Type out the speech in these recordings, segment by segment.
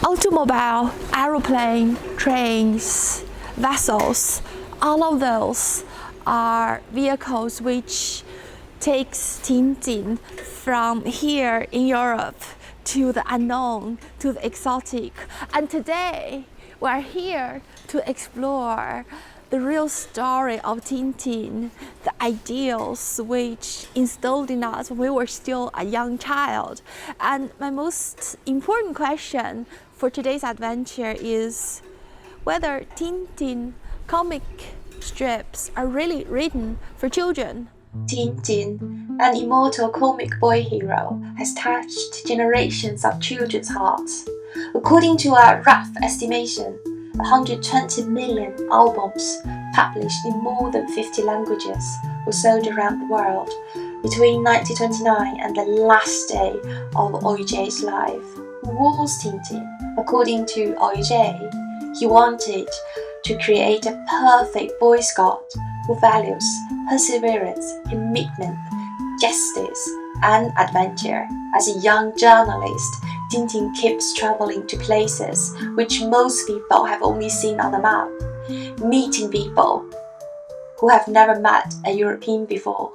Automobile, aeroplane, trains, vessels, all of those are vehicles which takes Tintin from here in Europe to the unknown, to the exotic. And today we're here to explore the real story of Tintin, the ideals which instilled in us when we were still a young child. And my most important question for today's adventure is whether Tintin comic strips are really written for children. Tintin, an immortal comic boy hero, has touched generations of children's hearts. According to a rough estimation, 120 million albums published in more than 50 languages were sold around the world between 1929 and the last day of Hergé's life. Who was Tintin? According to Hergé, he wanted to create a perfect Boy Scout who values perseverance, commitment, justice, and adventure. As a young journalist, Tintin keeps traveling to places which most people have only seen on the map, meeting people who have never met a European before.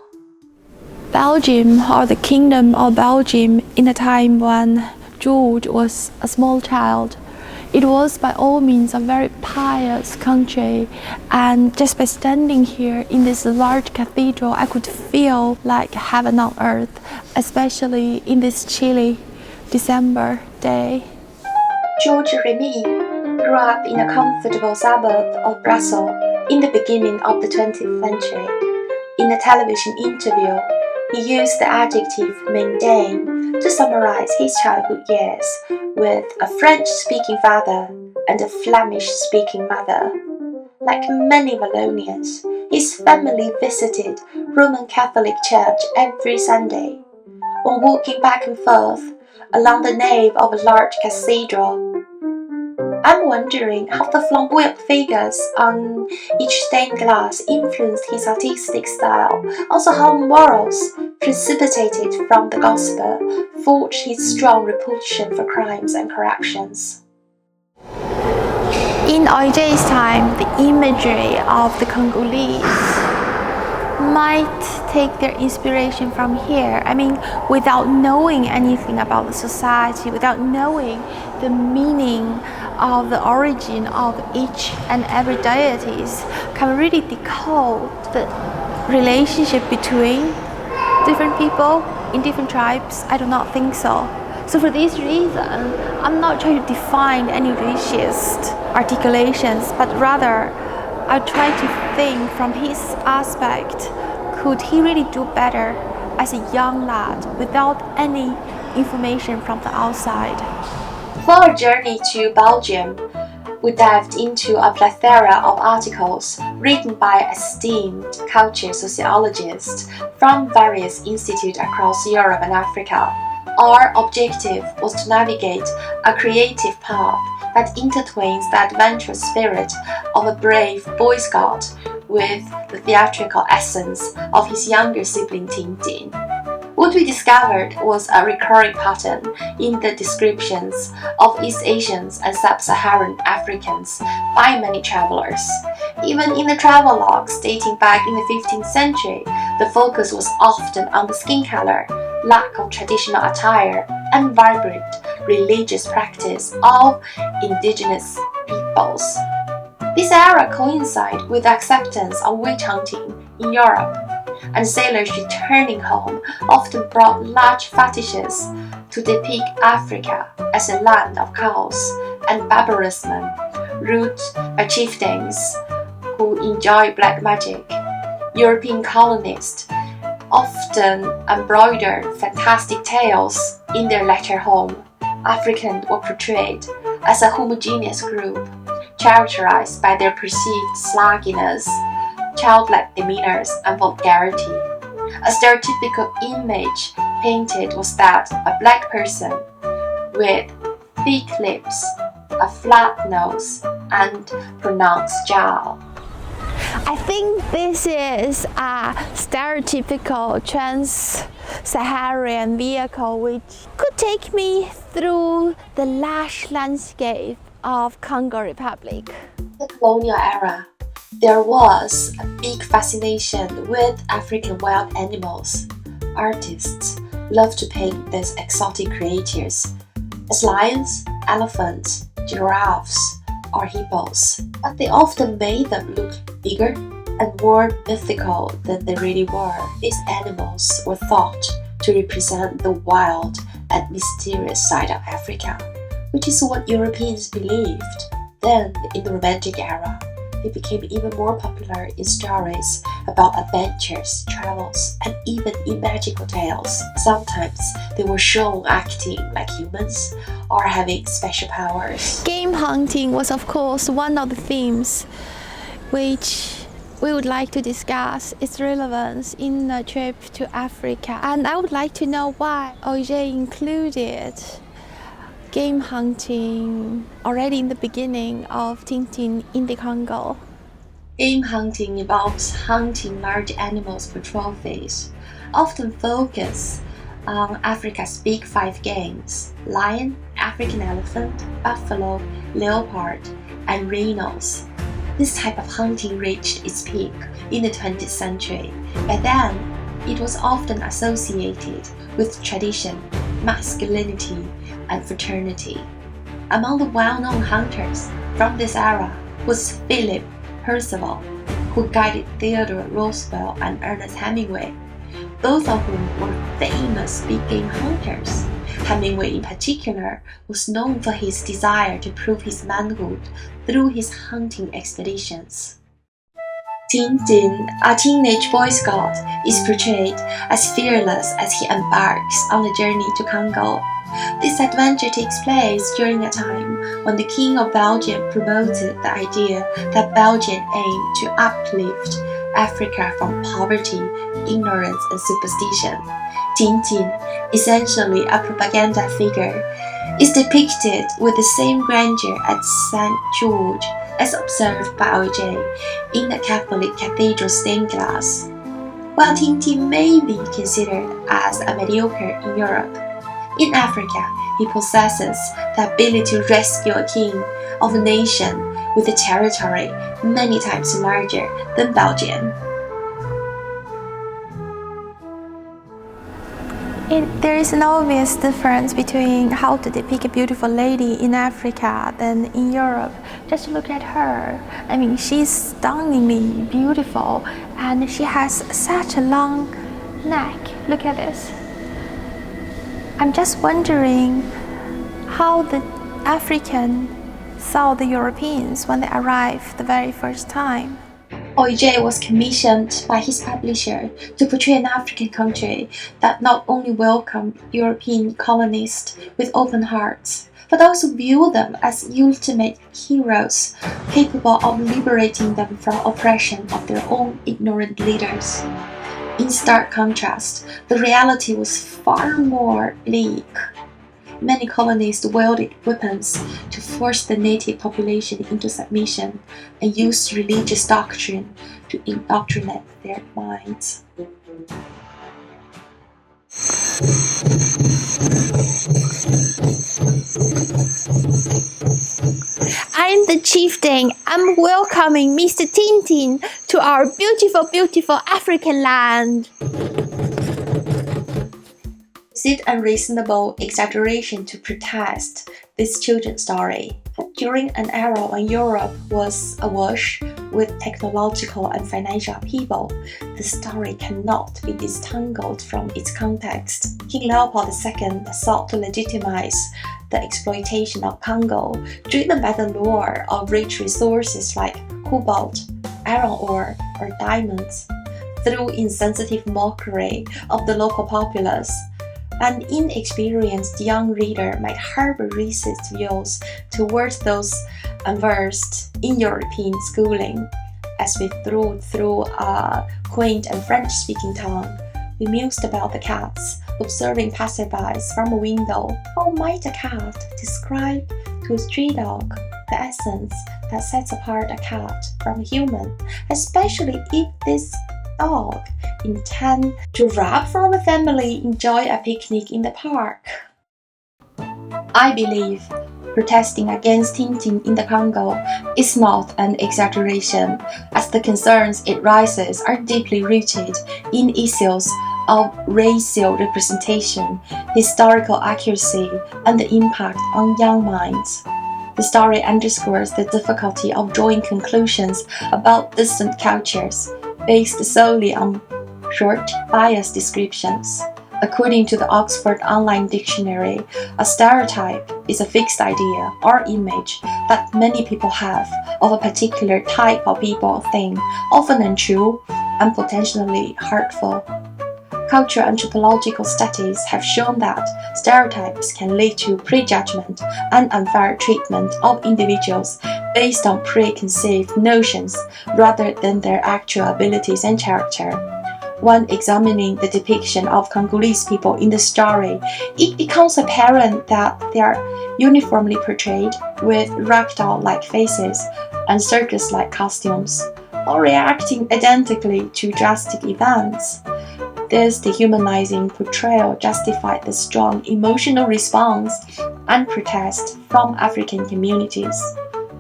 Belgium, or the Kingdom of Belgium, in a time when George was a small child, it was by all means a very pious country, and just by standing here in this large cathedral, I could feel like heaven on earth, especially in this chilly December day. George Remi grew up in a comfortable suburb of Brussels in the beginning of the 20th century. In a television interview, he used the adjective mundane to summarize his childhood years, with a French-speaking father and a Flemish-speaking mother. Like many Wallonians, his family visited Roman Catholic Church every Sunday. When walking back and forth along the nave of a large cathedral, I'm wondering how the flamboyant figures on each stained glass influenced his artistic style, also how morals, precipitated from the gospel, forged his strong repulsion for crimes and corruptions. In Hergé's time, the imagery of the Congolese might take their inspiration from here. I mean, without knowing anything about the society, without knowing the meaning of the origin of each and every deities, can really decode the relationship between different people in different tribes? I do not think so. So for this reason, I'm not trying to define any racist articulations, but rather I try to think from his aspect, could he really do better as a young lad without any information from the outside? For our journey to Belgium, we dived into a plethora of articles written by esteemed culture sociologists from various institutes across Europe and Africa. Our objective was to navigate a creative path that intertwines the adventurous spirit of a brave Boy Scout with the theatrical essence of his younger sibling Tintin. What we discovered was a recurring pattern in the descriptions of East Asians and Sub-Saharan Africans by many travelers. Even in the travelogues dating back in the 15th century, the focus was often on the skin color, lack of traditional attire, and vibrant religious practice of indigenous peoples. This era coincided with the acceptance of witch hunting in Europe, and sailors returning home often brought large fetishes to depict Africa as a land of chaos and barbarism, ruled by chieftains who enjoy black magic. European colonists often embroidered fantastic tales in their latter home. Africans were portrayed as a homogeneous group, characterized by their perceived sluggishness, childlike demeanors, and vulgarity. A stereotypical image painted was that of a black person with thick lips, a flat nose, and pronounced jaw. I think this is a stereotypical trans-Saharan vehicle which could take me through the lush landscape of Congo Republic. In the colonial era, there was a big fascination with African wild animals. Artists loved to paint these exotic creatures as lions, elephants, giraffes, or hippos, but they often made them look bigger and more mythical than they really were. These animals were thought to represent the wild and mysterious side of Africa, which is what Europeans believed. Then, in the Romantic era, they became even more popular in stories about adventures, travels, and even in magical tales. Sometimes they were shown acting like humans or having special powers. Game hunting was of course one of the themes which we would like to discuss its relevance in a trip to Africa. And I would like to know why Hergé included game hunting already in the beginning of Tintin in the Congo. Game hunting involves hunting large animals for trophies, often focus on Africa's big five games: lion, African elephant, buffalo, leopard, and rhinos. This type of hunting reached its peak in the 20th century. By then, it was often associated with tradition, masculinity, and fraternity. Among the well-known hunters from this era was Philip Percival, who guided Theodore Roosevelt and Ernest Hemingway, both of whom were famous big game hunters. Hemingway in particular was known for his desire to prove his manhood through his hunting expeditions. Tintin, a teenage Boy Scout, is portrayed as fearless as he embarks on the journey to Congo. This adventure takes place during a time when the King of Belgium promoted the idea that Belgium aimed to uplift Africa from poverty, ignorance, and superstition. Tintin, essentially a propaganda figure, is depicted with the same grandeur at St. George as observed by Hergé in the Catholic cathedral stained glass. While Tintin may be considered as a mediocre in Europe, in Africa, he possesses the ability to rescue a king of a nation with a territory many times larger than Belgium. There is an obvious difference between how to depict a beautiful lady in Africa than in Europe. Just look at her. I mean, she's stunningly beautiful and she has such a long neck. Look at this. I'm just wondering how the African saw the Europeans when they arrived the very first time. Hergé was commissioned by his publisher to portray an African country that not only welcomed European colonists with open hearts, but also viewed them as ultimate heroes capable of liberating them from oppression of their own ignorant leaders. In stark contrast, the reality was far more bleak. Many colonists wielded weapons to force the native population into submission and used religious doctrine to indoctrinate their minds. I'm the chieftain. I'm welcoming Mr. Tintin to our beautiful, beautiful African land. Is it unreasonable exaggeration to protest this children's story? During an era when Europe was awash with technological and financial upheaval, the story cannot be disentangled from its context. King Leopold II sought to legitimize the exploitation of Congo, driven by the lure of rich resources like cobalt, iron ore, or diamonds, through insensitive mockery of the local populace. An inexperienced young reader might harbor racist views towards those unversed in European schooling. As we flew through a quaint and French-speaking town, we mused about the cats, observing passersby from a window. How might a cat describe to a stray dog the essence that sets apart a cat from a human, especially if this dog intends to rob from a family, enjoy a picnic in the park. I believe protesting against Tintin in the Congo is not an exaggeration, as the concerns it raises are deeply rooted in issues of racial representation, historical accuracy, and the impact on young minds. The story underscores the difficulty of drawing conclusions about distant cultures based solely on short, biased descriptions. According to the Oxford Online Dictionary, a stereotype is a fixed idea or image that many people have of a particular type of people or thing, often untrue and potentially hurtful. Cultural anthropological studies have shown that stereotypes can lead to prejudgment and unfair treatment of individuals based on preconceived notions rather than their actual abilities and character. When examining the depiction of Congolese people in the story, it becomes apparent that they are uniformly portrayed with ragdoll-like faces and circus-like costumes, or reacting identically to drastic events. This dehumanizing portrayal justified the strong emotional response and protest from African communities.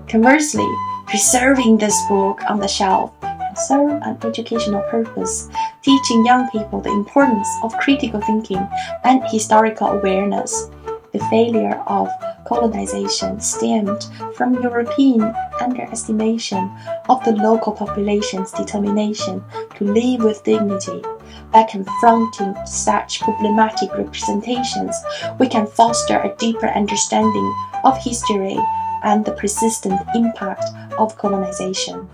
Conversely, preserving this book on the shelf can serve an educational purpose, teaching young people the importance of critical thinking and historical awareness. The failure of colonization stemmed from European underestimation of the local population's determination to live with dignity. By confronting such problematic representations, we can foster a deeper understanding of history and the persistent impact of colonization.